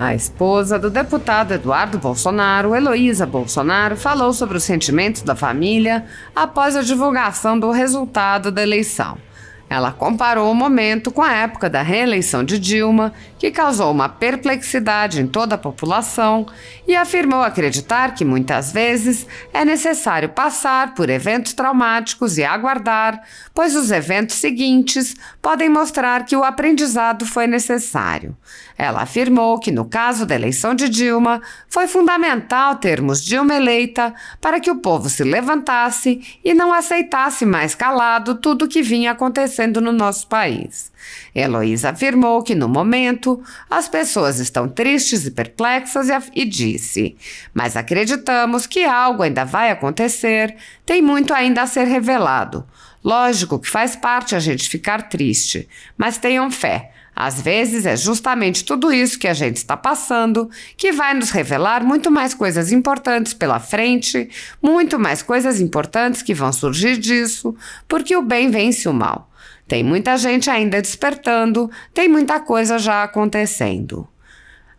A esposa do deputado Eduardo Bolsonaro, Heloísa Bolsonaro, falou sobre os sentimentos da família após a divulgação do resultado da eleição. Ela comparou o momento com a época da reeleição de Dilma, que causou uma perplexidade em toda a população, e afirmou acreditar que muitas vezes é necessário passar por eventos traumáticos e aguardar, pois os eventos seguintes podem mostrar que o aprendizado foi necessário. Ela afirmou que, no caso da eleição de Dilma, foi fundamental termos Dilma eleita para que o povo se levantasse e não aceitasse mais calado tudo o que vinha acontecendo no nosso país. Heloísa afirmou que, no momento, as pessoas estão tristes e perplexas e disse: "Mas acreditamos que algo ainda vai acontecer, tem muito ainda a ser revelado. Lógico que faz parte a gente ficar triste, mas tenham fé. Às vezes é justamente tudo isso que a gente está passando que vai nos revelar muito mais coisas importantes pela frente, muito mais coisas importantes que vão surgir disso, porque o bem vence o mal. Tem muita gente ainda despertando, tem muita coisa já acontecendo."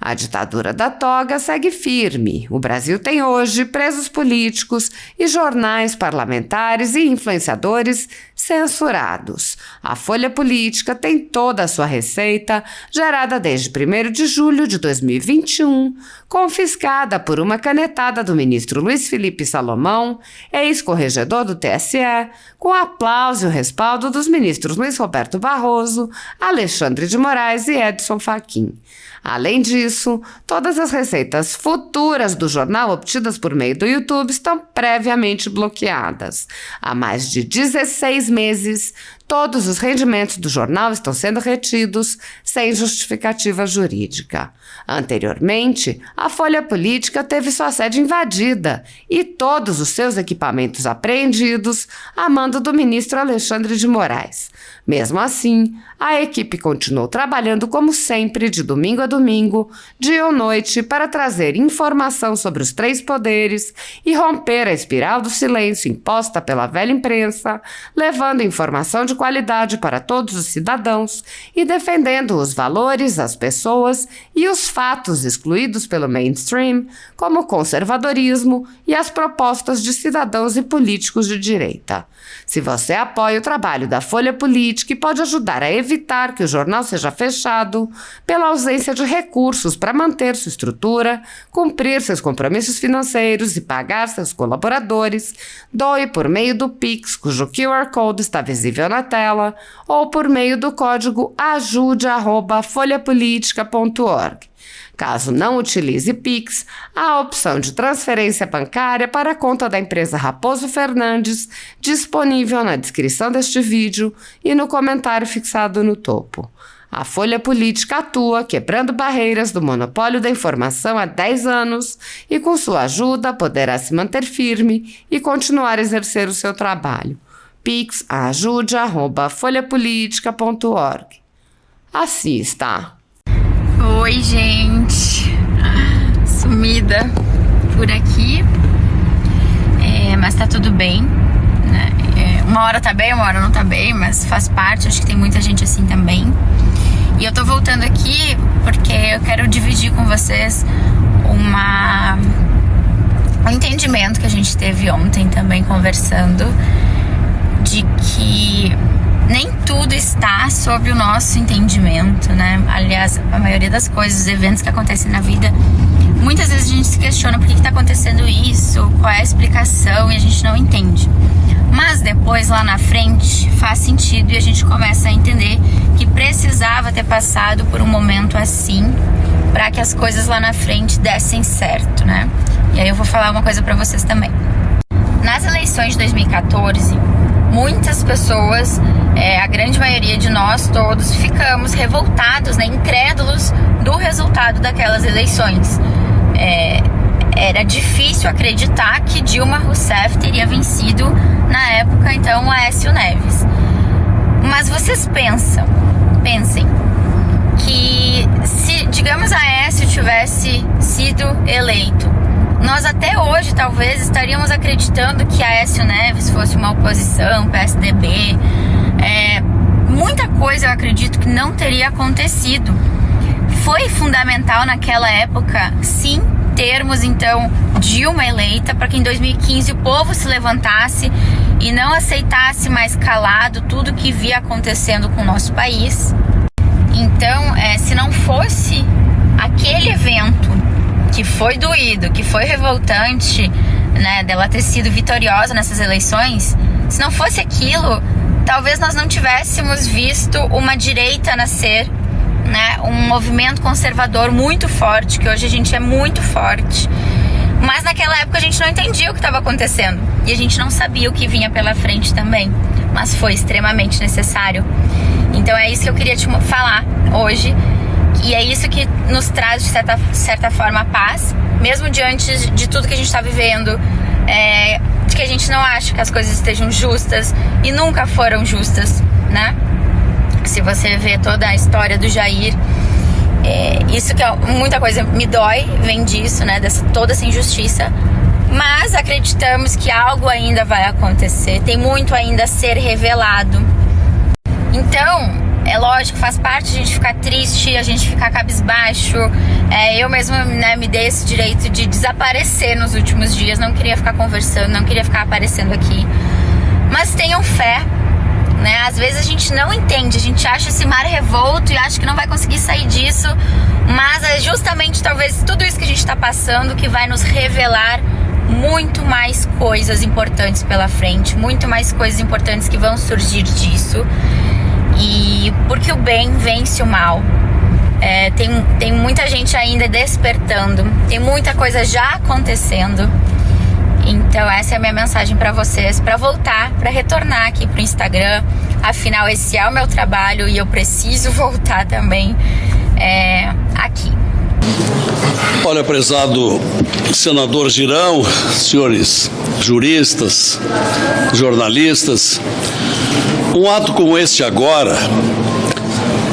A ditadura da toga segue firme. O Brasil tem hoje presos políticos e jornais parlamentares e influenciadores censurados. A Folha Política tem toda a sua receita, gerada desde 1º de julho de 2021, confiscada por uma canetada do ministro Luiz Felipe Salomão, ex-corregedor do TSE, com aplauso e o respaldo dos ministros Luiz Roberto Barroso, Alexandre de Moraes e Edson Fachin. Além disso, todas as receitas futuras do jornal obtidas por meio do YouTube estão previamente bloqueadas. Há mais de 16 meses, todos os rendimentos do jornal estão sendo retidos sem justificativa jurídica. Anteriormente, a Folha Política teve sua sede invadida e todos os seus equipamentos apreendidos a mando do ministro Alexandre de Moraes. Mesmo assim, a equipe continuou trabalhando como sempre, de domingo a domingo, dia ou noite, para trazer informação sobre os 3 poderes e romper a espiral do silêncio imposta pela velha imprensa, levando informação de qualidade para todos os cidadãos e defendendo os valores, as pessoas e os fatos excluídos pelo mainstream, como o conservadorismo e as propostas de cidadãos e políticos de direita. Se você apoia o trabalho da Folha Política e pode ajudar a evitar que o jornal seja fechado, pela ausência de recursos para manter sua estrutura, cumprir seus compromissos financeiros e pagar seus colaboradores, doe por meio do Pix, cujo QR Code está visível na tela, ou por meio do código ajude@folhapolitica.org. Caso não utilize Pix, há a opção de transferência bancária para a conta da empresa Raposo Fernandes, disponível na descrição deste vídeo e no comentário fixado no topo. A Folha Política atua quebrando barreiras do monopólio da informação há 10 anos e, com sua ajuda, poderá se manter firme e continuar a exercer o seu trabalho. Pix ajude@folhapolitica.org. Assista. Oi, gente, sumida por aqui, mas tá tudo bem, né? Uma hora tá bem, uma hora não tá bem, mas faz parte, acho que tem muita gente assim também. E eu tô voltando aqui porque eu quero dividir com vocês um entendimento que a gente teve ontem também conversando, de que nem tudo está sob o nosso entendimento, né? Aliás, a maioria das coisas, eventos que acontecem na vida, muitas vezes a gente se questiona por que está acontecendo isso, qual é a explicação, e a gente não entende. Mas depois, lá na frente, faz sentido e a gente começa a entender que precisava ter passado por um momento assim para que as coisas lá na frente dessem certo, né? E aí eu vou falar uma coisa para vocês também. Nas eleições de 2014, muitas pessoas, a grande maioria de nós todos, ficamos revoltados, né, incrédulos do resultado daquelas eleições. Era difícil acreditar que Dilma Rousseff teria vencido, na época, então, Aécio Neves. Mas vocês pensem que se, digamos, Aécio tivesse sido eleito, nós até hoje talvez estaríamos acreditando que Aécio Neves fosse uma oposição, PSDB. Muita coisa eu acredito que não teria acontecido. foi fundamental naquela época, sim, termos então Dilma eleita, para que em 2015 o povo se levantasse e não aceitasse mais calado tudo que via acontecendo com o nosso país. Então, se não fosse aquele evento que foi doído, que foi revoltante, né, dela ter sido vitoriosa nessas eleições, se não fosse aquilo, talvez nós não tivéssemos visto uma direita nascer, né, um movimento conservador muito forte, que hoje a gente é muito forte. Mas naquela época a gente não entendia o que estava acontecendo e a gente não sabia o que vinha pela frente também, mas foi extremamente necessário. Então é isso que eu queria te falar hoje, e é isso que nos traz de certa forma a paz, mesmo diante de tudo que a gente está vivendo, de que a gente não acha que as coisas estejam justas e nunca foram justas, né? Se você vê toda a história do Jair, isso que muita coisa me dói, vem disso, né? Toda essa injustiça. Mas acreditamos que algo ainda vai acontecer, tem muito ainda a ser revelado. Então, é lógico, faz parte a gente ficar triste, a gente ficar cabisbaixo. Eu mesma, né, me dei esse direito de desaparecer nos últimos dias, não queria ficar conversando, não queria ficar aparecendo aqui. Mas tenham fé, né? Às vezes a gente não entende, a gente acha esse mar revolto e acha que não vai conseguir sair disso, mas é justamente talvez tudo isso que a gente está passando que vai nos revelar muito mais coisas importantes pela frente, muito mais coisas importantes que vão surgir disso. E porque o bem vence o mal. Tem muita gente ainda despertando, tem muita coisa já acontecendo. Então essa é a minha mensagem para vocês, para voltar, para retornar aqui pro Instagram. Afinal, esse é o meu trabalho e eu preciso voltar também aqui. Olha, prezado senador Girão, senhores juristas, jornalistas, um ato como este agora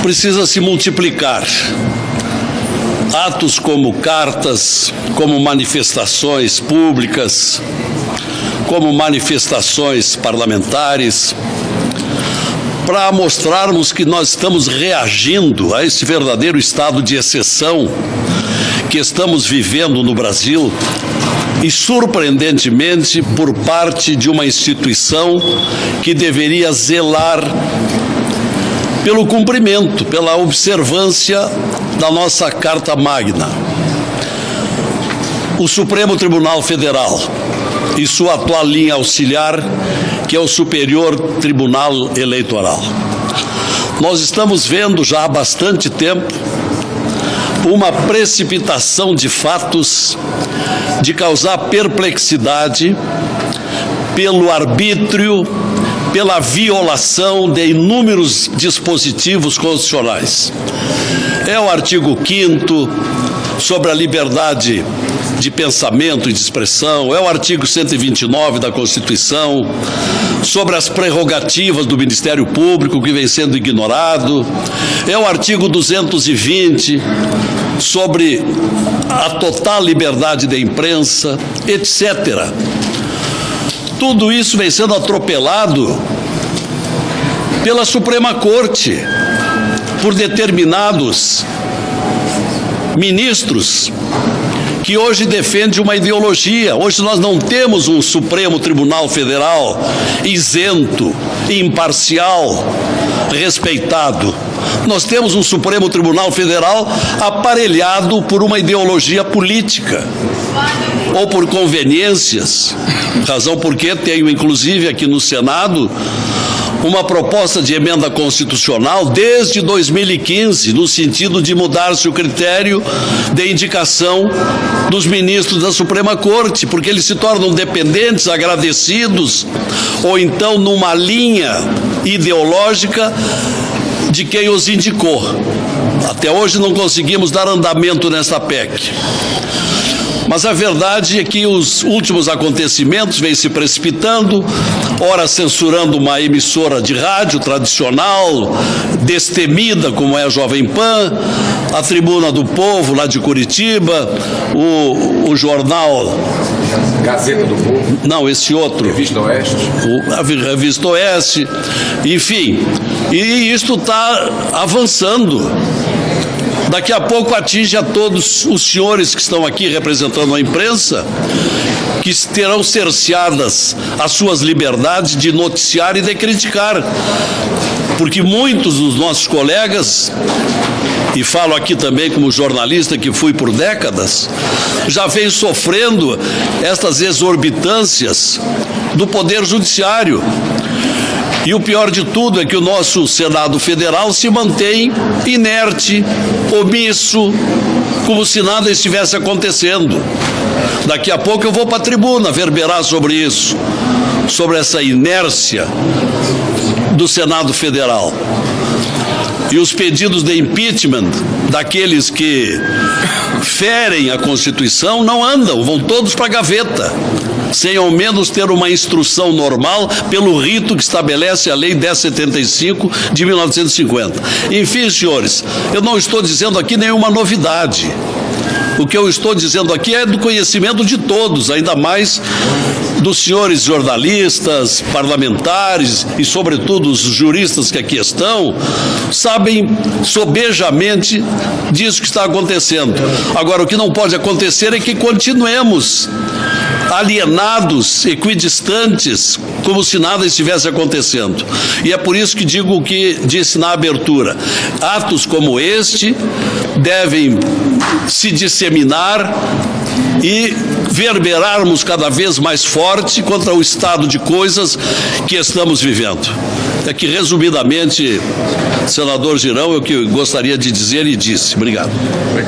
precisa se multiplicar. Atos como cartas, como manifestações públicas, como manifestações parlamentares, para mostrarmos que nós estamos reagindo a esse verdadeiro estado de exceção que estamos vivendo no Brasil e, surpreendentemente, por parte de uma instituição que deveria zelar pelo cumprimento, pela observância da nossa Carta Magna. O Supremo Tribunal Federal e sua atual linha auxiliar, que é o Superior Tribunal Eleitoral. Nós estamos vendo já há bastante tempo uma precipitação de fatos de causar perplexidade pelo arbítrio, pela violação de inúmeros dispositivos constitucionais. É o artigo 5º sobre a liberdade de pensamento e de expressão, é o artigo 129 da Constituição, sobre as prerrogativas do Ministério Público, que vem sendo ignorado, é o artigo 220, sobre a total liberdade da imprensa, etc. Tudo isso vem sendo atropelado pela Suprema Corte, por determinados ministros que hoje defendem uma ideologia. Hoje nós não temos um Supremo Tribunal Federal isento, imparcial, respeitado. Nós temos um Supremo Tribunal Federal aparelhado por uma ideologia política ou por conveniências, razão porque tenho inclusive aqui no Senado uma proposta de emenda constitucional desde 2015, no sentido de mudar-se o critério de indicação dos ministros da Suprema Corte, porque eles se tornam dependentes, agradecidos, ou então numa linha ideológica de quem os indicou. Até hoje não conseguimos dar andamento nessa PEC. Mas a verdade é que os últimos acontecimentos vêm se precipitando, ora censurando uma emissora de rádio tradicional, destemida como é a Jovem Pan, a Tribuna do Povo lá de Curitiba, o jornal... Gazeta do Povo? Não, esse outro. Revista Oeste? A Revista Oeste, enfim. E isto está avançando. daqui a pouco atinge a todos os senhores que estão aqui representando a imprensa, que terão cerceadas as suas liberdades de noticiar e de criticar, porque muitos dos nossos colegas, e falo aqui também como jornalista que fui por décadas, já vem sofrendo estas exorbitâncias do Poder Judiciário. E o pior de tudo é que o nosso Senado Federal se mantém inerte, omisso, como se nada estivesse acontecendo. Daqui a pouco eu vou para a tribuna verberar sobre isso, sobre essa inércia do Senado Federal. E os pedidos de impeachment daqueles que ferem a Constituição não andam, vão todos para a gaveta, sem ao menos ter uma instrução normal pelo rito que estabelece a Lei 1075 de 1950. Enfim, senhores, eu não estou dizendo aqui nenhuma novidade. O que eu estou dizendo aqui é do conhecimento de todos, ainda mais dos senhores jornalistas, parlamentares e, sobretudo, os juristas que aqui estão, sabem sobejamente disso que está acontecendo. Agora, o que não pode acontecer é que continuemos alienados, equidistantes, como se nada estivesse acontecendo. E é por isso que digo o que disse na abertura. Atos como este devem se disseminar e verberarmos cada vez mais forte contra o estado de coisas que estamos vivendo. É que, resumidamente, senador Girão, é o que eu gostaria de dizer e disse. Obrigado.